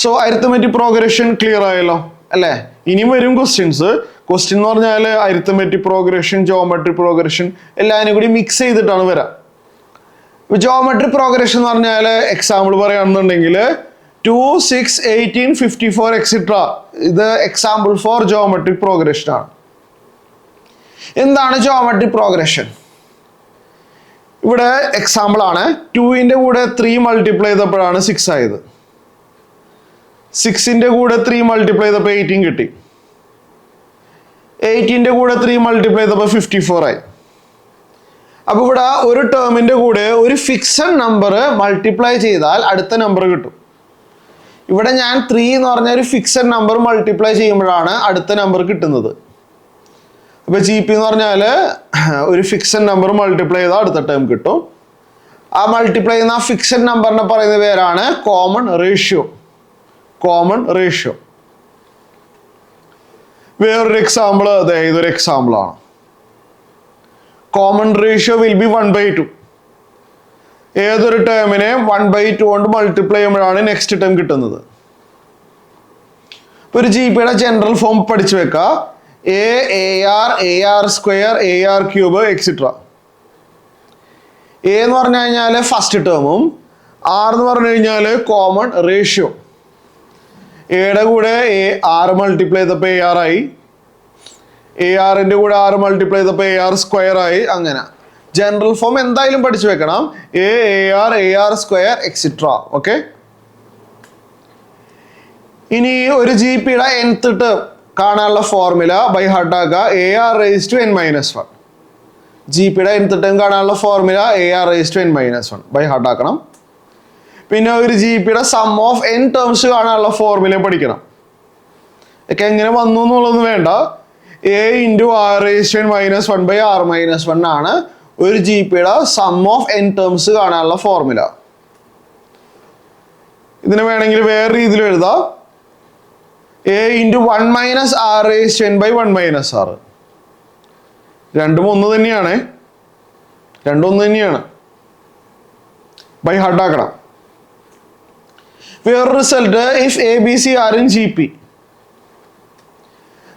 So arithmetic progression clear ആയല്ലോ അല്ലേ? ഇനിയും വരും ക്വസ്റ്റ്യൻസ്. ക്വസ്റ്റ്യൻ എന്ന് പറഞ്ഞാൽ അരിത്തമെറ്റിക് പ്രോഗ്രഷൻ, ജോമെട്രിക് പ്രോഗ്രഷൻ എല്ലാവരും കൂടി മിക്സ് ചെയ്തിട്ടാണ് വരാം. ജോമെട്രിക് പ്രോഗ്രഷൻ എന്ന് പറഞ്ഞാൽ എക്സാമ്പിൾ പറയുകയാണെന്നുണ്ടെങ്കിൽ 2, 6, 18, 54 എക്സെട്ര. ഇത് എക്സാമ്പിൾ ഫോർ ജോമെട്രിക് പ്രോഗ്രഷൻ ആണ്. എന്താണ് ജോമെട്രിക് പ്രോഗ്രഷൻ? ഇവിടെ എക്സാമ്പിൾ ആണ്. 2ന്റെ കൂടെ 3 മൾട്ടിപ്ലൈ ചെയ്തപ്പോഴാണ് 6 ആയത്. 6ന്റെ കൂടെ 3 മൾട്ടിപ്ലൈ ചെയ്തപ്പോൾ 18 കിട്ടി. 18ന്റെ കൂടെ 3 മൾട്ടിപ്ലൈ ചെയ്തപ്പോൾ 54 ആയി. അപ്പൊ ഇവിടെ ഒരു ടേമിന്റെ കൂടെ ഒരു ഫിക്സഡ് നമ്പർ മൾട്ടിപ്ലൈ ചെയ്താൽ അടുത്ത നമ്പർ കിട്ടും. ഇവിടെ ഞാൻ 3 എന്ന് പറഞ്ഞ ഒരു ഫിക്സഡ് നമ്പർ മൾട്ടിപ്ലൈ ചെയ്യുമ്പോഴാണ് അടുത്ത നമ്പർ കിട്ടുന്നത്. അപ്പൊ GP എന്ന് പറഞ്ഞാൽ ഒരു ഫിക്സഡ് നമ്പർ മൾട്ടിപ്ലൈ ചെയ്താൽ അടുത്ത ടേം കിട്ടും. ആ മൾട്ടിപ്ലൈ ചെയ്യുന്ന ആ ഫിക്സഡ് നമ്പറിനെ പറയുന്ന പേരാണ് കോമൺ റേഷ്യോ. Common ratio. വേറൊരു എക്സാമ്പിൾ, ഇതൊരു എക്സാമ്പിൾ ആണ്. Common ratio will be 1/2. ഏതൊരു ടേമിനെ 1/2 കൊണ്ട് മൾട്ടിപ്ലൈ ചെയ്യുമ്പോഴാണ് നെക്സ്റ്റ് ടേം കിട്ടുന്നത്. ഇപ്പൊ ഒരു GPയുടെ ജനറൽ ഫോം പഠിച്ചു വെക്കുക. AR, AR square, AR cube etcetera. A എന്ന് പറഞ്ഞു കഴിഞ്ഞാൽ ഫസ്റ്റ് ടേമും R എന്ന് പറഞ്ഞു കഴിഞ്ഞാൽ കോമൺ റേഷ്യോ. എയുടെ കൂടെ R മൾട്ടിപ്ലൈ ചെയ്തപ്പോൾ AR ആയി. ARന്റെ കൂടെ R മൾട്ടിപ്ലൈ ചെയ്തപ്പോൾ AR സ്ക്വയർ ആയി. അങ്ങനെ ജനറൽ ഫോം എന്തായാലും പഠിച്ചു വെക്കണം. AR, AR square etcetera. Okay. ഇനി ഒരു GPയുടെ nth ടേം കാണാനുള്ള ഫോർമുല ബൈ ഹാർട്ട് ആക്കുക. AR raised to n minus 1. GPയുടെ nth ടേം കാണാനുള്ള formula AR raised to n minus 1 by heart ആക്കണം. പിന്നെ ഒരു GPയുടെ സം ഓഫ് n ടേംസ് കാണാനുള്ള ഫോർമുല പഠിക്കണം. ഒക്കെ എങ്ങനെ വന്നു എന്നുള്ളതൊന്നും വേണ്ട. A into R raised to n minus 1 by R minus 1 ആണ് ഒരു GPയുടെ സം ഓഫ് n ടേംസ് കാണാനുള്ള ഫോർമുല. ഇതിനെ വേണമെങ്കിൽ വേറെ രീതിയിൽ എഴുതാം. A into 1 minus R raised to n by 1 minus R. രണ്ടും ഒന്ന് തന്നെയാണ്. ബൈ ഹാർട്ട് ആക്കണം. വേറെ result, if ABC are in GP,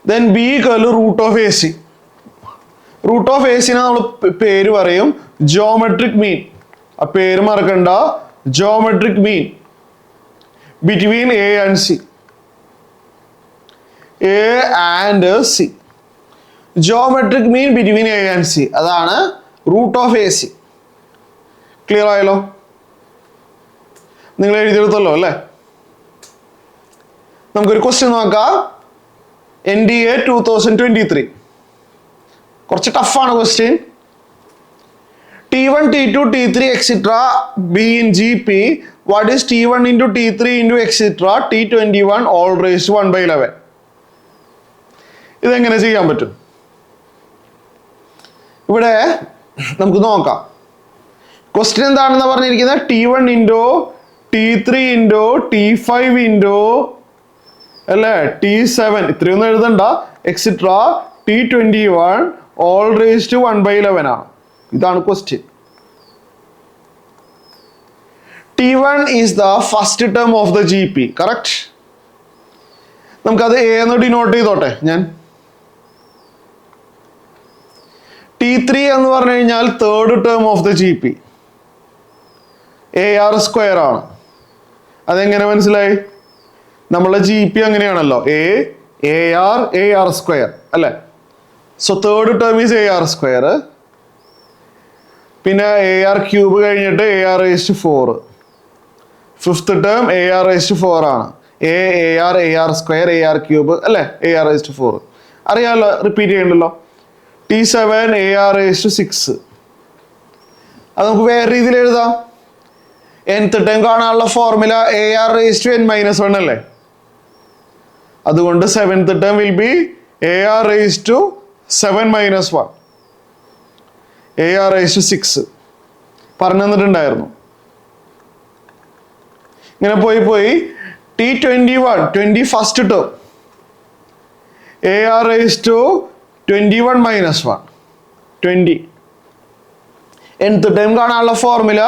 then B equal to root of AC. Root of AC നമ്മൾ പേര് പറയും ജോമെട്രിക് മീൻ. ആ പേര് മറക്കണ്ട, geometric mean between A and C. A and C. Geometric mean between A and C. അതാണ് root of AC. Clear ആയല്ലോ? നിങ്ങൾ എഴുതിയെടുത്തല്ലോ അല്ലേ? നമുക്കൊരു ക്വസ്റ്റ്യൻ നോക്കാം. NDA 2023. കുറച്ച് ടഫാണ് question. T1, T2, T3 etc. be in GP. What is T1 into T3 into etc. T21 all raised to 1/11. ഇതെങ്ങനെ ചെയ്യാൻ പറ്റും? ഇവിടെ നമുക്ക് നോക്കാം. ക്വസ്റ്റ്യൻ എന്താണെന്ന് പറഞ്ഞിരിക്കുന്നത് T1 into T3 into T5 into അല്ലേ T7 ഇത്രയൊന്നും എഴുതണ്ട etcetera T21 all raised to 1/11 ആണ്. ഇതാണ് question. T1 is the first term of the GP. Correct. നമുക്കത് A എന്ന് ഡിനോട്ട് ചെയ്തോട്ടെ ഞാൻ. T3 എന്ന് പറഞ്ഞു കഴിഞ്ഞാൽ third term of the GP. AR square ആണ്. അതെങ്ങനെ മനസ്സിലായി? നമ്മളെ GP അങ്ങനെയാണല്ലോ, AR സ്ക്വയർ അല്ലേ? So third term is AR square. പിന്നെ AR ക്യൂബ് കഴിഞ്ഞിട്ട് AR raised to 4. Fifth term AR raised to 4 ആണ്. AR സ്ക്വയർ AR ക്യൂബ് അല്ലേ? AR raised to 4 അറിയാമല്ലോ, repeat ചെയ്യണ്ടല്ലോ. T7 AR raised to 6. അത് നമുക്ക് വേറെ രീതിയിൽ എഴുതാം. nth ടൈം കാണാനുള്ള formula AR raised to n minus 1 അല്ലേ? അതുകൊണ്ട് 7th term will be AR raised to 7 minus 1. AR raised to 6 പറഞ്ഞു തന്നിട്ടുണ്ടായിരുന്നു. ഇങ്ങനെ പോയി T21 21st term AR raised to 21 minus 1 20. nth time കാണാനുള്ള formula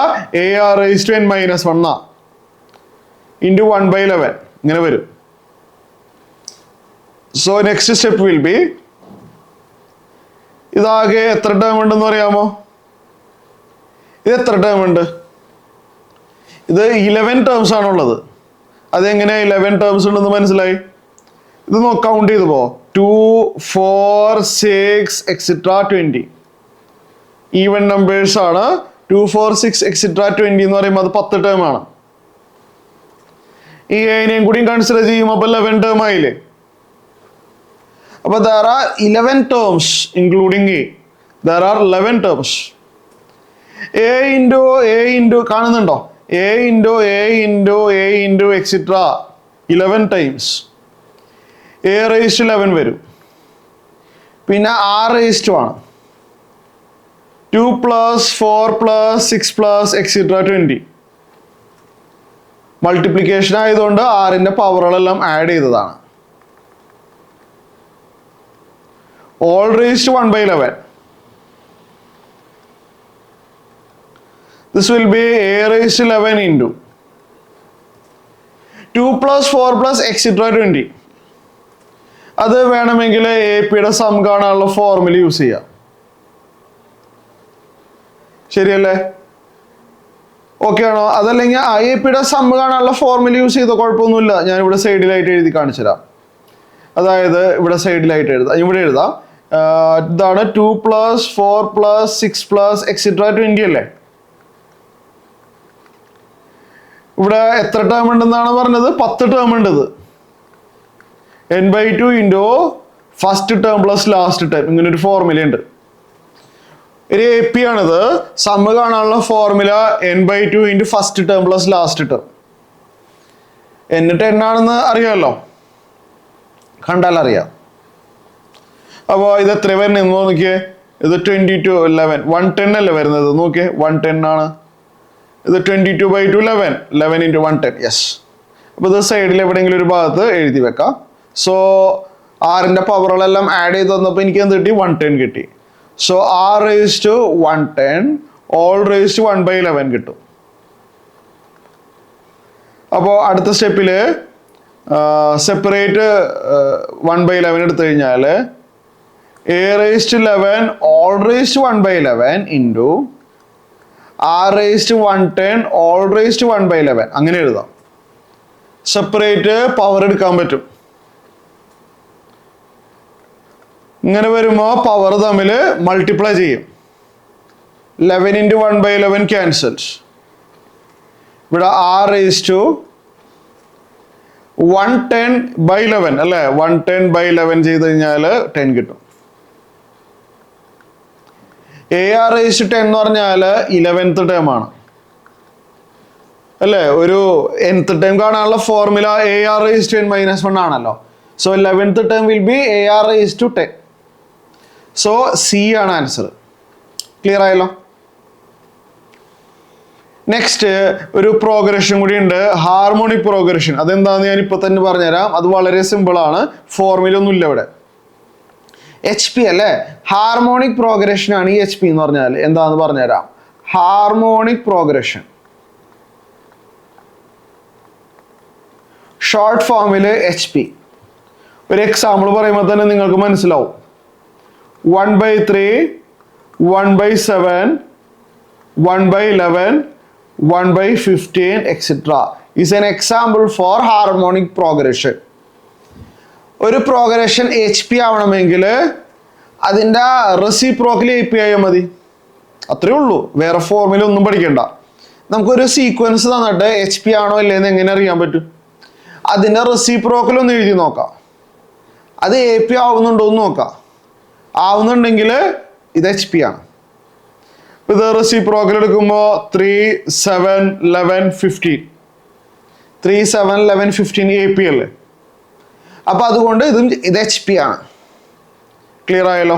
AR raised to n minus 1 into 1/11 ഇങ്ങനെ വരും. So next step will be, ഇതാകെ എത്ര term ഉണ്ടെന്ന് അറിയാമോ? ഇത് എത്ര ടേം ഉണ്ട്? ഇത് 11 ടേംസ് ആണുള്ളത്. അതെങ്ങനെ 11 ടേംസ് ഉണ്ടെന്ന് മനസ്സിലായി? ഇത് കൗണ്ട് ചെയ്ത് പോ. 2, 4, 6 എക്സെട്ര 20. ഈവൻ നമ്പേഴ്സ് ആണ്. 2, 4, 6 എക്സെട്ര 20 എന്ന് പറയുമ്പോൾ അത് 10 ടേം ആണ്. ഈ എനെയും കൂടി കൺസിഡർ ചെയ്യുമ്പോൾ അപ്പൊ 11 ടേം ആയില്ലേ? അപ്പൊ there are 11 terms including A. There are 11 terms. A into കാണുന്നുണ്ടോ? A into etc. 11 times. A raised to 11 വരും. പിന്നെ R raised to ആണ്. 2 plus 4 plus 6 plus etc. 20. Multiplication ആയതുകൊണ്ട് ആറിന്റെ പവറുകളെല്ലാം ആഡ് ചെയ്തതാണ്. All raised to 1 by 11. This will be A raised to 11 into 2 plus 4 plus etc. 20. അത് വേണമെങ്കിൽ A പിയുടെ some കാണാനുള്ള ഫോർമുല യൂസ് ചെയ്യാം. ശരിയല്ലേ? ഓക്കെ ആണോ? അതല്ലെങ്കിൽ എ പിയുടെ സം കാണാനുള്ള ഫോർമുല യൂസ് ചെയ്തോ, കുഴപ്പമൊന്നുമില്ല. ഞാൻ ഇവിടെ സൈഡിലായിട്ട് എഴുതി കാണിച്ചു തരാം. അതായത് ഇവിടെ സൈഡിലായിട്ട് ഇവിടെ എഴുതാം. ഇതാണ് 2 plus 4 plus 6 plus etc. 20 അല്ലേ? ഇവിടെ എത്ര ടേം ഉണ്ടെന്നാണ് പറഞ്ഞത്? 10 ടേം ഉണ്ട്. n/2 into first term plus last term, ഇങ്ങനെ ഒരു ഫോർമുല ഉണ്ട്. ഒരു എ പി ആണിത്. സമ്മ് കാണാനുള്ള formula n/2 into first term plus last term. n 10 ആണെന്ന് അറിയാമല്ലോ, കണ്ടാൽ അറിയാം. അപ്പോൾ ഇത് എത്ര വരുന്നത് നോക്കിയേ. ഇത് 22 11 110 അല്ലേ വരുന്നത്? നോക്കിയേ, 110 ആണ്. ഇത് 22/2 11 ഇൻറ്റു 110. യെസ്. അപ്പോൾ ഇത് സൈഡിൽ എവിടെയെങ്കിലും ഒരു ഭാഗത്ത് എഴുതി വെക്കാം. സോ ആറിന്റെ പവറുകളെല്ലാം ആഡ് ചെയ്ത് വന്നപ്പോൾ എനിക്ക് എന്ത് കിട്ടി? 110 കിട്ടി. So R raised to 110 all raised to 1 by 11 കിട്ടും. അപ്പോൾ അടുത്ത സ്റ്റെപ്പില് സെപ്പറേറ്റ് 1 by 11 എടുത്തു കഴിഞ്ഞാൽ A raised to 11 all raised to 1 by 11 into R raised to 110 all raised to 1 by 11. അങ്ങനെ എഴുതാം. സെപ്പറേറ്റ് പവർ എടുക്കാൻ പറ്റും. ഇങ്ങനെ വരുമ്പോൾ പവർ തമ്മിൽ മൾട്ടിപ്ലൈ ചെയ്യും. 11 into 1 by 11 ക്യാൻസൽസ്. ഇവിടെ R raised to 110 by 11 അല്ലേ? 110 by 11 ചെയ്ത് കഴിഞ്ഞാൽ 10 കിട്ടും. AR raised to 10 എന്ന് പറഞ്ഞാൽ 11th ടേം ആണ് അല്ലേ? ഒരു nth ടേം കാണാനുള്ള formula AR raised to n minus 1 ആണല്ലോ. So 11th term will be AR raised to 10. So C ആണ് ആൻസർ. ക്ലിയർ ആയല്ലോ? നെക്സ്റ്റ് ഒരു പ്രോഗ്രഷൻ കൂടി ഉണ്ട്, ഹാർമോണിക് പ്രോഗ്രഷൻ. അതെന്താന്ന് ഞാൻ ഇപ്പൊ തന്നെ പറഞ്ഞുതരാം. അത് വളരെ സിമ്പിൾ ആണ്, ഫോർമുല ഒന്നും ഇല്ല ഇവിടെ. HP അല്ലേ? ഹാർമോണിക് പ്രോഗ്രഷൻ ആണ് ഈ HP എന്ന് പറഞ്ഞാൽ. എന്താന്ന് പറഞ്ഞുതരാം. ഹാർമോണിക് പ്രോഗ്രഷൻ ഷോർട്ട് ഫോമില് HP. ഒരു എക്സാമ്പിൾ പറയുമ്പോൾ തന്നെ നിങ്ങൾക്ക് മനസ്സിലാവും. 1/3 1/7 1/11 1/15 etc. is an example for harmonic progression. ഒരു പ്രോഗ്രഷൻ HP ആവണമെങ്കിൽ അതിൻ്റെ റെസിപ്രോക്കൽ AP ആയാൽ മതി. അത്രേ ഉള്ളൂ, വേറെ ഫോർമുല ഒന്നും പഠിക്കണ്ട. നമുക്കൊരു സീക്വൻസ് തന്നിട്ട് HP ആണോ ഇല്ലെന്ന് എങ്ങനെ അറിയാൻ പറ്റും? അതിൻ്റെ റെസിപ്രോക്കൽ ഒന്ന് എഴുതി നോക്കാം. അത് AP ആവുന്നുണ്ടോ എന്ന് നോക്കാം. ആവുന്നുണ്ടെങ്കിൽ ഇത് HP ആണ്. ഇത് റെസിപ്രോക്കൽ എടുക്കുമ്പോൾ 3 7 11 15 3 7 11 15 AP അല്ലേ? അപ്പൊ അതുകൊണ്ട് ഇത് HP ആണ്. ക്ലിയർ ആയല്ലോ?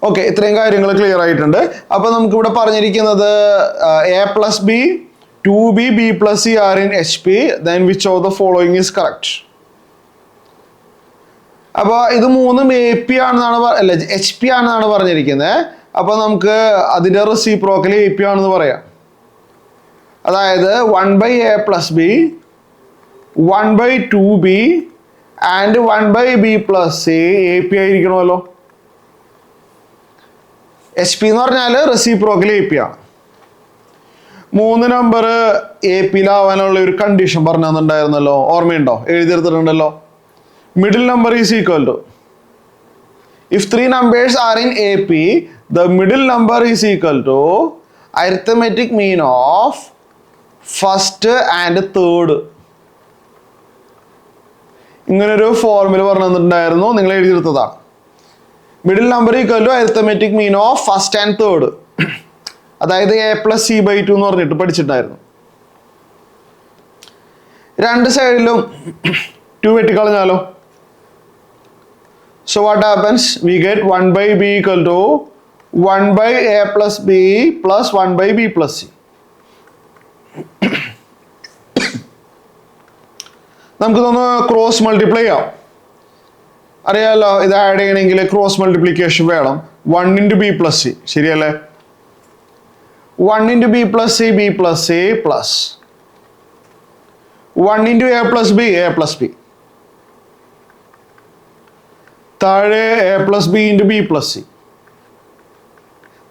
ഓക്കെ, ഇത്രയും കാര്യങ്ങൾ ക്ലിയർ ആയിട്ടുണ്ട്. അപ്പൊ നമുക്ക് ഇവിടെ പറഞ്ഞിരിക്കുന്നത് A plus B 2B B plus C are in HP, then which of the following is correct? അപ്പൊ ഇത് മൂന്നും AP ആണെന്നാണ് അല്ല HP ആണെന്നാണ് പറഞ്ഞിരിക്കുന്നത്. അപ്പൊ നമുക്ക് അതിന്റെ റെസിപ്രോക്കൽ AP ആണെന്ന് പറയാം. അതായത് 1/A plus B 1/2b and 1/b plus A P ആയിരിക്കണമല്ലോ. എച്ച് പി എന്ന് പറഞ്ഞാൽ റെസിപ്രോക്കൽ എ പി ആണ്. 3 നമ്പർ എ പിയിലാവാനുള്ള ഒരു കണ്ടീഷൻ പറഞ്ഞു തന്നിട്ടുണ്ടായിരുന്നല്ലോ, ഓർമ്മയുണ്ടോ? എഴുതിയെടുത്തിട്ടുണ്ടല്ലോ. Middle number is equal to, if 3 numbers are in AP, the middle number is equal to arithmetic mean of first and third. ഇങ്ങനൊരു ഫോർമുല പറഞ്ഞു തന്നിട്ടുണ്ടായിരുന്നു, നിങ്ങൾ എഴുതിയെടുത്തതാണ്. Middle number equal to arithmetic mean of first and third, അതായത് a+c/2 എന്ന് പറഞ്ഞിട്ട് പഠിച്ചിട്ടുണ്ടായിരുന്നു. രണ്ട് സൈഡിലും 2 വെട്ടിക്കളഞ്ഞാലോ. So what happens? We get 1/b equal to 1/a plus b plus 1/b plus c. നമുക്ക് ഇതൊന്ന് ക്രോസ് മൾട്ടിപ്ലൈ ചെയ്യാം. അറിയാലോ, ഇത് ആഡ് ചെയ്യണമെങ്കിൽ ക്രോസ് മൾട്ടിപ്ലിക്കേഷൻ വേണം. 1 into b plus c, ശരിയല്ലേ? 1 into b plus c, b plus c plus 1 into a plus b, a plus b. താഴെ a+b into b plus c.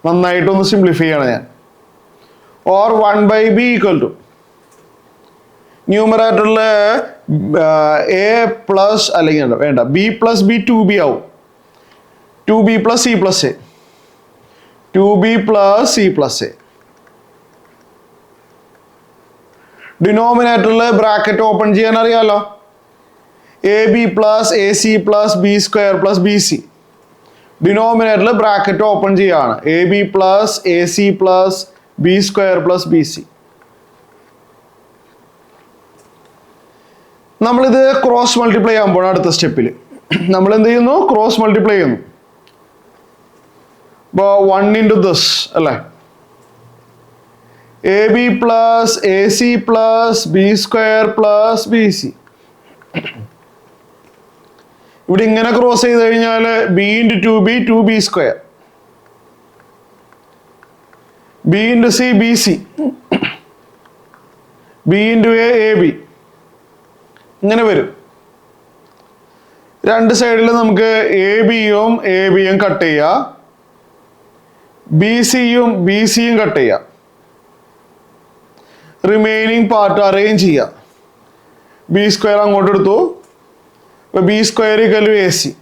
നന്നായിട്ടൊന്ന് സിംപ്ലിഫൈ ചെയ്യണം ഞാൻ. ഓർ 1/b equal to ന്യൂമറേറ്ററിൽ a plus അല്ലെങ്കിൽ വേണ്ട b plus b 2b ആവും. 2b plus c plus a, 2b plus c plus a. ഡിനോമിനേറ്ററിൽ bracket open ചെയ്യാൻ അറിയാലോ. ab plus ac plus b square plus bc. ഡിനോമിനേറ്ററിൽ ബ്രാക്കറ്റ് ഓപ്പൺ ചെയ്യാണ്. ab plus ac plus b square plus bc. നമ്മളിത് cross multiply ചെയ്യാൻ അടുത്ത സ്റ്റെപ്പിൽ നമ്മൾ എന്ത് ചെയ്യുന്നു? ക്രോസ് മൾട്ടിപ്ലൈ ചെയ്യുന്നു. അപ്പോൾ 1 into this അല്ലേ, ab plus ac plus b square plus bc. ഇവിടെ ഇങ്ങനെ ക്രോസ് ചെയ്ത് കഴിഞ്ഞാൽ b into 2b 2b square, b into c bc, b into a ab. ഇങ്ങനെ വരും. രണ്ട് സൈഡിൽ നമുക്ക് എ ബിയും കട്ട് ചെയ്യാം, ബി സിയും കട്ട് ചെയ്യാം. റിമൈനിങ് പാർട്ട് അറേഞ്ച് ചെയ്യാം. ബി സ്ക്വയർ അങ്ങോട്ട് എടുത്തു, B square equal to A C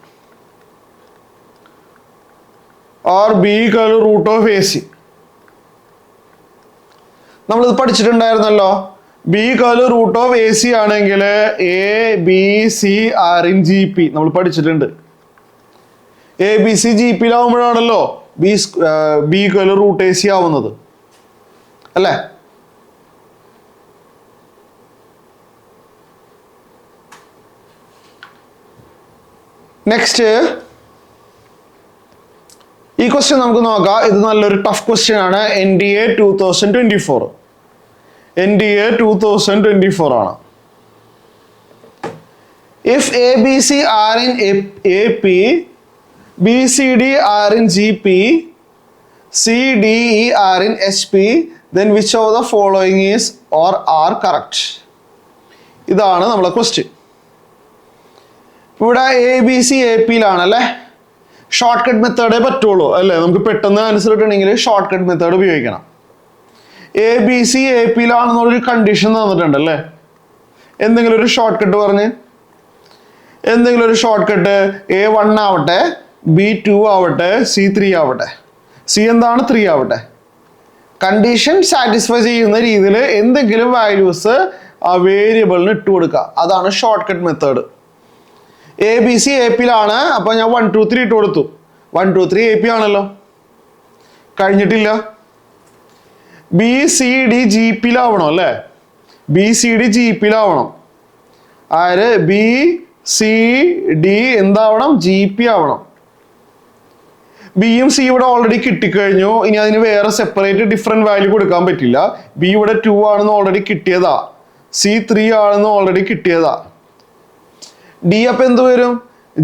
or B equal to root of A C. നമ്മളിത് പഠിച്ചിട്ടുണ്ടായിരുന്നല്ലോ. B equal to root of A C ആണെങ്കിൽ A B C are in G P നമ്മൾ പഠിച്ചിട്ടുണ്ട്. A B C G പിയിലാവുമ്പോഴാണല്ലോ B equal to root A C ആവുന്നത്, അല്ലേ? Next ഈ question നമുക്ക് നോക്കാം. ഇത് നല്ലൊരു ടഫ് ക്വസ്റ്റ്യൻ ആണ്. NDA 2024 NDA 2024 ആണ്. If ABC are in AP, BCD are in GP, CDE are in HP, then which of the following is or are correct? ഇതാണ് നമ്മളെ ക്വസ്റ്റ്യൻ. ഇവിടെ ABC APയിലാണല്ലേ. ഷോർട്ട് കട്ട് മെത്തേഡേ പറ്റുള്ളൂ അല്ലേ? നമുക്ക് പെട്ടെന്ന് ആൻസർ കിട്ടണമെങ്കിൽ ഷോർട്ട് കട്ട് മെത്തേഡ് ഉപയോഗിക്കണം. ABC APയിലാണെന്നുള്ളൊരു കണ്ടീഷൻ തന്നിട്ടുണ്ട് അല്ലേ? എന്തെങ്കിലും ഒരു ഷോർട്ട് കട്ട് പറഞ്ഞ്, എന്തെങ്കിലും ഒരു ഷോർട്ട് കട്ട് A1 ആവട്ടെ, B2 ആവട്ടെ, C3 ആവട്ടെ. C എന്താണ്? 3 ആവട്ടെ. കണ്ടീഷൻ സാറ്റിസ്ഫൈ ചെയ്യുന്ന രീതിയിൽ എന്തെങ്കിലും വാല്യൂസ് ആ വേരിയബിളിന് ഇട്ട് കൊടുക്കുക. അതാണ് ഷോർട്ട് കട്ട് മെത്തേഡ്. ABC APയിലാണ്. അപ്പോൾ ഞാൻ 1 2 3 ഇട്ട് കൊടുത്തു. 1 2 3 AP ആണല്ലോ, കഴിഞ്ഞിട്ടില്ല. BCD GPയിലാവണം അല്ലേ? BCD GPയിലാവണം. ആര്? BCD എന്താവണം? GP ആവണം. ബിയും സി ഇവിടെ ഓൾറെഡി കിട്ടിക്കഴിഞ്ഞു. ഇനി അതിന് വേറെ സെപ്പറേറ്റ് ഡിഫറെന്റ് വാല്യൂ കൊടുക്കാൻ പറ്റില്ല. ബി ഇവിടെ 2 ആണെന്ന് ഓൾറെഡി കിട്ടിയതാ, സി 3 ആണെന്ന് ഓൾറെഡി കിട്ടിയതാ. ഡി അപ്പം എന്ത് വരും?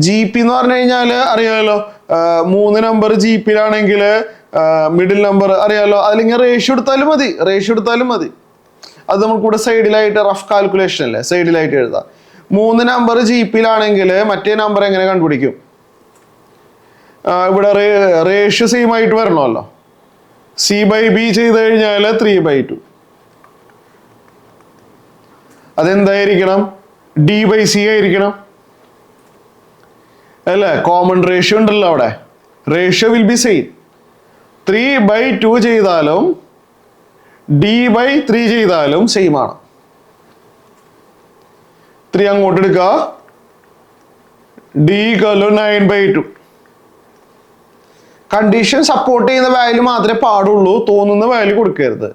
GP എന്ന് പറഞ്ഞു കഴിഞ്ഞാൽ അറിയാമല്ലോ, 3 നമ്പർ GPയിലാണെങ്കിൽ മിഡിൽ നമ്പർ അറിയാലോ, അല്ലെങ്കിൽ റേഷ്യോ എടുത്താലും മതി. അത് നമുക്കിവിടെ സൈഡിലായിട്ട് റഫ് കാൽക്കുലേഷൻ അല്ലേ, സൈഡിലായിട്ട് എഴുതാം. 3 നമ്പർ ജി പിയിലാണെങ്കിൽ മറ്റേ നമ്പർ എങ്ങനെ കണ്ടുപിടിക്കും? ഇവിടെ റേഷ്യോ സെയിം ആയിട്ട് വരണമല്ലോ. C/B ചെയ്ത് കഴിഞ്ഞാൽ 3/2. അതെന്തായിരിക്കണം? D/C ആയിരിക്കണം അല്ലേ? കോമൺ റേഷ്യോ ഉണ്ടല്ലോ അവിടെ. Ratio will be same. 3/2 ചെയ്താലും D/3 ചെയ്താലും സെയിം ആണ്. 3 അങ്ങോട്ട് എടുക്കുക, D = 9/2. കണ്ടീഷൻ സപ്പോർട്ട് ചെയ്യുന്ന വാല്യൂ മാത്രമേ പാടുള്ളൂ, തോന്നുന്ന വാല്യൂ കൊടുക്കരുത്.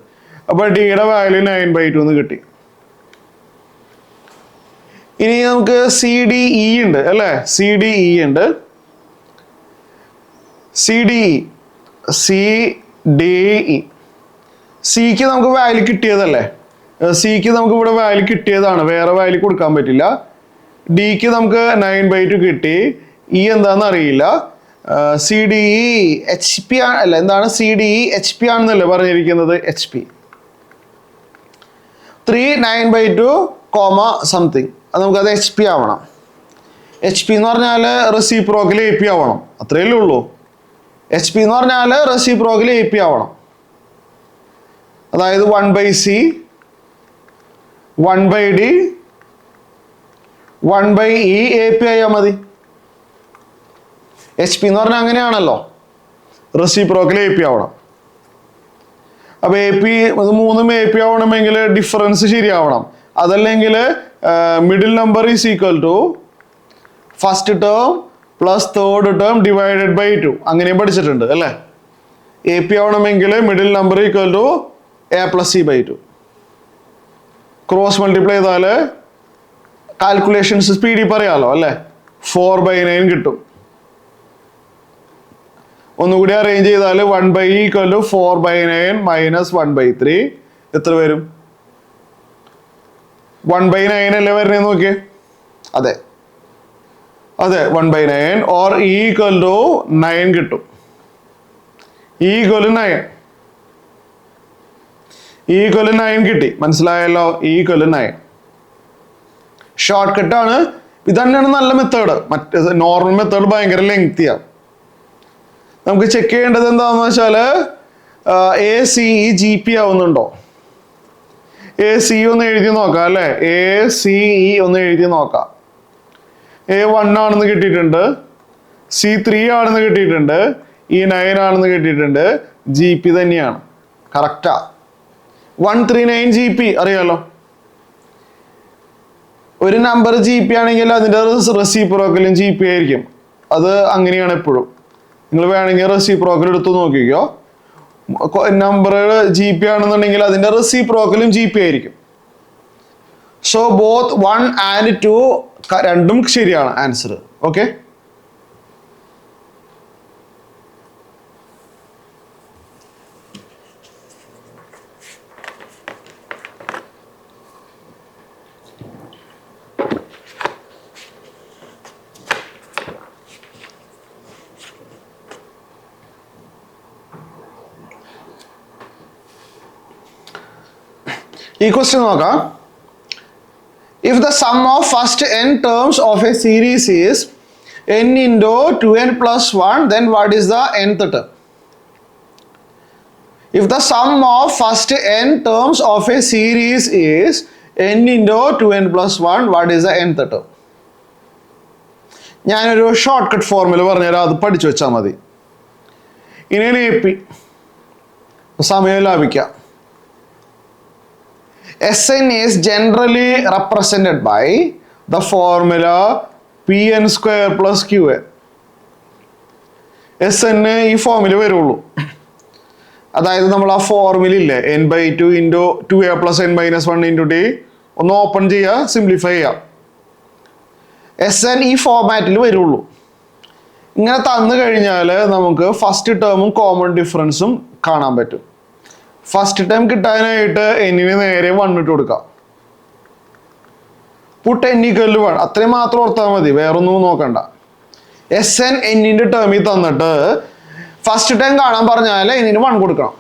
അപ്പൊ ഡിയുടെ വാല്യൂ 9/2 എന്ന് കിട്ടി. ഇനി നമുക്ക് CDE ഉണ്ട് അല്ലെ, CDE ഉണ്ട്. CDE സിക്ക് നമുക്ക് വാല്യൂ കിട്ടിയതല്ലേ, സിക്ക് നമുക്ക് ഇവിടെ വാല്യൂ കിട്ടിയതാണ്, വേറെ വാല്യൂ കൊടുക്കാൻ പറ്റില്ല. ഡിക്ക് നമുക്ക് 9/2 കിട്ടി. എന്താന്ന് അറിയില്ല. CDE HP അല്ല, എന്താണ് CDE HP ആണെന്നല്ലേ പറഞ്ഞിരിക്കുന്നത്? HP 3 9/2 something. അത് നമുക്കത് HP ആവണം. HP എന്ന് പറഞ്ഞാൽ റെസിപ്രോക്കൽ AP ആവണം, അത്രയല്ലേ ഉള്ളൂ. HP എന്ന് പറഞ്ഞാൽ റെസിപ്രോക്കൽ AP ആവണം. അതായത് 1/C 1/D 1/E AP ആയാൽ മതി. HP എന്ന് പറഞ്ഞാൽ അങ്ങനെയാണല്ലോ, റെസിപ്രോക്കൽ AP ആവണം. അപ്പൊ AP ഇത് 3ഉം AP ആവണമെങ്കിൽ ഡിഫറൻസ് ശരിയാവണം. അതല്ലെങ്കിൽ middle number is equal to first term plus third term divided by 2. അങ്ങനെയും പഠിച്ചിട്ടുണ്ട് അല്ലേ? AP ആവണമെങ്കിൽ middle number equal to A+C/2. Cross multiply ചെയ്താൽ കാൽക്കുലേഷൻസ് സ്പീഡിൽ പറയാലോ അല്ലേ? 4/9 കിട്ടും. ഒന്നുകൂടി അറേഞ്ച് ചെയ്താൽ 1/E = 4/9 - 1/3 എത്ര വരും? 1/9 അല്ലേ വരുന്നതെന്ന് നോക്കിയേ. അതെ 1/9 ഓർ E = 9 കിട്ടും. E = 9 കിട്ടി, മനസ്സിലായല്ലോ? E = 9 ഷോർട്ട് കട്ടാണ്. ഇത് തന്നെയാണ് നല്ല മെത്തേഡ്. മറ്റേ നോർമൽ മെത്തേഡ് ഭയങ്കര ലെങ്തിയാ. നമുക്ക് ചെക്ക് ചെയ്യേണ്ടത് എന്താണെന്ന് വെച്ചാൽ ACE GP ആവുന്നുണ്ടോ? ACE ഒന്ന് എഴുതി നോക്കാം അല്ലേ? ACE ഒന്ന് എഴുതി നോക്കാം. A1 ആണെന്ന് കിട്ടിയിട്ടുണ്ട്, C3 ആണെന്ന് കിട്ടിയിട്ടുണ്ട്, E9 ആണെന്ന് കിട്ടിയിട്ടുണ്ട്. GP തന്നെയാണ്, കറക്റ്റാ. 139 GP അറിയാലോ. ഒരു നമ്പർ GP ആണെങ്കിൽ അതിൻ്റെ റെസിപ്രോക്കലും GP ആയിരിക്കും. അത് അങ്ങനെയാണ് എപ്പോഴും. നിങ്ങൾ വേണമെങ്കിൽ റെസിപ്രോക്കൽ എടുത്ത് നോക്കിക്കോ. നമ്പർ GP ആണെന്നുണ്ടെങ്കിൽ അതിൻ്റെ റെസിപ്രോക്കലും GP ആയിരിക്കും. സോ ബോത്ത് 1 and 2 രണ്ടും ശരിയാണ് ആൻസർ. ഓക്കെ, ഈ ക്വസ്റ്റ്യൻ നോക്കാം. If the sum of first n terms of a series is n into 2n plus 1, then what is the nth term? If the sum of first n terms of a series is n into 2n plus 1, what is the nth term? ഞാനൊരു short cut formula പറഞ്ഞുതരാം, അത് പഠിച്ചു വെച്ചാൽ മതി. ഇനി AP സമയം ലാഭിക്കാം. Sn is generally represented by the formula Pn square plus Qn. Sn ഈ ഫോർമുല വരുള്ളൂ. അതായത് നമ്മൾ ആ ഫോർമുല ഇല്ലേ, n/2 into 2a plus n minus 1 into t, ഒന്ന് ഓപ്പൺ ചെയ്യുക, സിംപ്ലിഫൈ ചെയ്യാം. Sn ഈ ഫോർമാറ്റിൽ വരുള്ളൂ. ഇങ്ങനെ തന്നു കഴിഞ്ഞാൽ നമുക്ക് ഫസ്റ്റ് ടേമും കോമൺ ഡിഫറൻസും കാണാൻ പറ്റും. ഫസ്റ്റ് ടൈം കിട്ടാനായിട്ട് എന്നിന് നേരെ 1 ഇട്ട് കൊടുക്കാം. പുട്ട് n = 1, അത്രയും മാത്രം ഓർത്താൽ മതി, വേറൊന്നും നോക്കണ്ട. Sn എന്നിന്റെ ടേമിൽ തന്നിട്ട് ഫസ്റ്റ് ടൈം കാണാൻ പറഞ്ഞാൽ എന്നിന് 1 കൊടുക്കണം.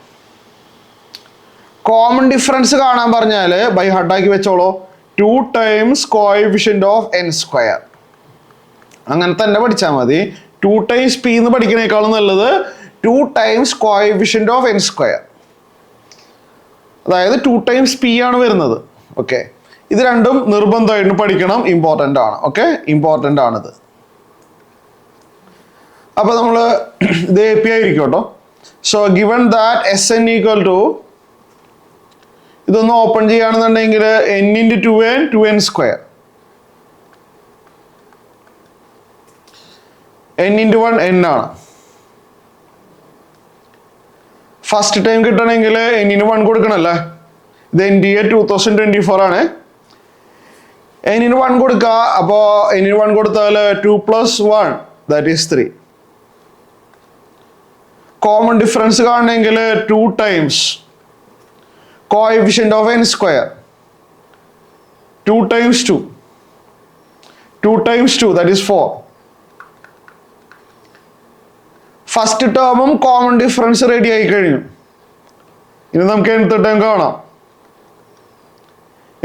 കോമൺ ഡിഫറൻസ് കാണാൻ പറഞ്ഞാൽ ബൈ ഹാർട്ടാക്കി വെച്ചോളൂ 2 times coefficient of N square. അങ്ങനെ തന്നെ പഠിച്ചാൽ മതി. 2 ടൈംസ് പി എന്ന് പഠിക്കണേക്കാളും നല്ലത് 2 times coefficient of N square, അതായത് 2 ടൈംസ് പി ആണ് വരുന്നത്. ഓക്കെ, ഇത് രണ്ടും നിർബന്ധമായിട്ട് പഠിക്കണം, ഇമ്പോർട്ടൻ്റ് ആണ്. ഓക്കെ, ഇമ്പോർട്ടൻ്റ് ആണിത്. അപ്പോൾ നമ്മൾ ഇത് എ പി ആയിരിക്കും കേട്ടോ. So given that S N equal to, ഇതൊന്ന് ഓപ്പൺ ചെയ്യുകയാണെന്നുണ്ടെങ്കിൽ n into 2n 2n square, n into 1 n ആണ്. ഫസ്റ്റ് ടൈം കിട്ടണമെങ്കിൽ n-ന് 1 കൊടുക്കണമല്ലേ. ഇത് NDA 2024 ആണ്. n-ന് 1 കൊടുക്കുക. അപ്പോൾ n-ന് 1 കൊടുത്താൽ 2 + 1 ദാറ്റ് ഈസ് 3. കോമൺ ഡിഫറൻസ് കാണണമെങ്കിൽ 2 times coefficient of n square, 2 times 2, 2 times 2 that is 4. First ടേമും കോമൺ ഡിഫറൻസ് റെഡി ആയി കഴിഞ്ഞു. ഇനി നമുക്ക് nth ടൈം കാണാം.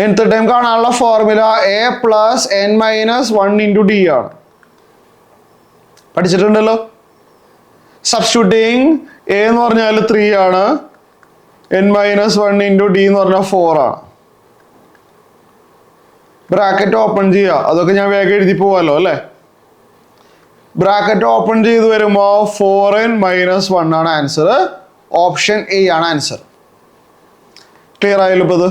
nth ടൈം കാണാനുള്ള ഫോർമുല a + n - 1 × d ആണ്. പഠിച്ചിട്ടുണ്ടല്ലോ. സബ്സ്റ്റിറ്റ്യൂട്ടിങ് a എന്ന് പറഞ്ഞാൽ 3 ആണ്, n - 1 × d എന്ന് പറഞ്ഞാൽ 4 ആണ്. ബ്രാക്കറ്റ് ഓപ്പൺ ചെയ്യുക, അതൊക്കെ ഞാൻ വേഗം എഴുതി പോവാലോ അല്ലേ. ബ്രാക്കറ്റ് ഓപ്പൺ ചെയ്ത് വരുമ്പോൾ 4n - 1 ആണ് ആൻസർ. ഓപ്ഷൻ എ ആണ് ആൻസർ. ക്ലിയർ ആയല്ലോ ഇപ്പോൾ ഇത്.